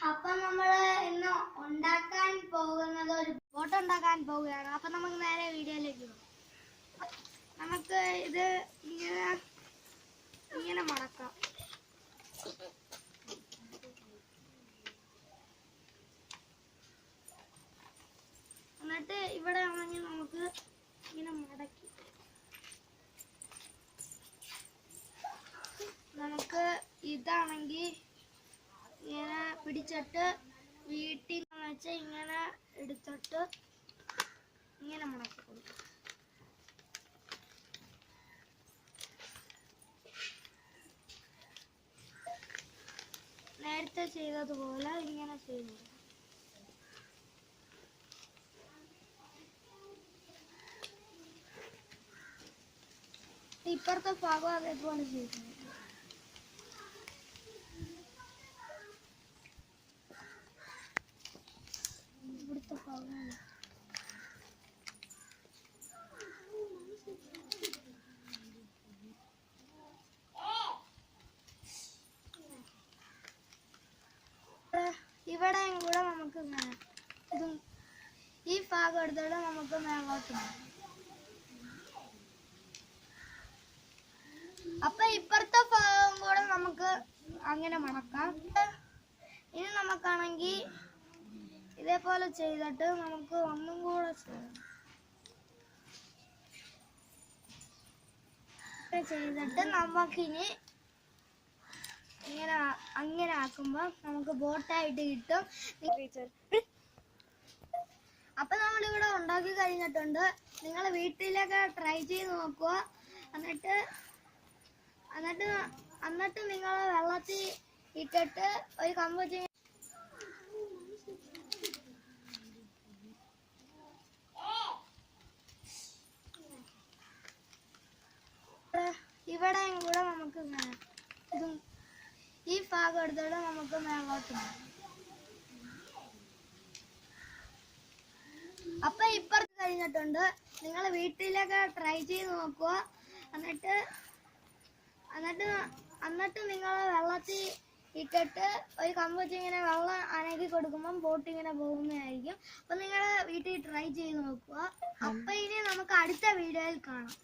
അപ്പൊ നമ്മള് ഇന്ന് ഉണ്ടാക്കാൻ പോകുന്നത് ഒരു ബോട്ട് ഉണ്ടാക്കാൻ പോവുകയാണ്. അപ്പൊ നമുക്ക് നേരെ വീഡിയോയിലേക്ക് പോകാം. നമുക്ക് ഇത് ഇങ്ങനെ മടക്കാം. എന്നിട്ട് ഇവിടെ ആണെങ്കിൽ നമുക്ക് ഇങ്ങനെ മടക്കി നമുക്ക് ഇതാണെങ്കിൽ ഇങ്ങനെ പിടിച്ചിട്ട് വീട്ടിൽ വെച്ച് ഇങ്ങനെ എടുത്തിട്ട് ഇങ്ങനെ മടക്കി കൊടുക്കും. നേരത്തെ ചെയ്തതുപോലെ ഇങ്ങനെ ചെയ്തു. ഇപ്പുറത്തെ ഭാഗം അതേപോലെ ചെയ്തു. ഇവിടുത്തെ ഭാഗം ഇവിടെയും കൂടെ നമുക്ക് ഇതും ഈ ഭാഗം എടുത്തിട്ട് നമുക്ക് മേലോട്ട് മാറ്റാം. അപ്പൊ ഇപ്പുറത്തെ ഭാഗം കൂടെ നമുക്ക് അങ്ങനെ മടക്കാം. ഇനി നമുക്കാണെങ്കിൽ ഇതേപോലെ ചെയ്തിട്ട് നമുക്ക് ഒന്നും കൂടെ ചെയ്തിട്ട് നമുക്കിനി ഇങ്ങനെ അങ്ങനെ ആക്കുമ്പോൾ നമുക്ക് ബോട്ടായിട്ട് കിട്ടും. അപ്പൊ നമ്മളിവിടെ ഉണ്ടാക്കി കഴിഞ്ഞിട്ടുണ്ട്. നിങ്ങൾ വീട്ടിലൊക്കെ ട്രൈ ചെയ്ത് നോക്കുക. എന്നിട്ട് നിങ്ങൾ വെള്ളത്തിൽ ഇട്ടിട്ട് ഒരു കമ്പ് വെച്ച് ഇവിടെയും കൂടെ നമുക്ക് ഇതും ഈ ഭാഗം എടുത്തിട്ട് നമുക്ക് മേലോട്ട് മാറ്റാം. അപ്പൊ ഇപ്പുറത്ത് കഴിഞ്ഞിട്ടുണ്ട്. നിങ്ങൾ വീട്ടിലൊക്കെ ട്രൈ ചെയ്ത് നോക്കുക. എന്നിട്ട് നിങ്ങൾ വെള്ളത്തിൽ ഇട്ടിട്ട് ഒരു കമ്പ് വെച്ച് ഇങ്ങനെ വെള്ളം അനക്കി കൊടുക്കുമ്പോൾ ബോട്ട് ഇങ്ങനെ പോകുന്നതായിരിക്കും. അപ്പൊ നിങ്ങൾ വീട്ടിൽ ട്രൈ ചെയ്ത് നോക്കുക. അപ്പൊ ഇനി നമുക്ക് അടുത്ത വീഡിയോയിൽ കാണാം.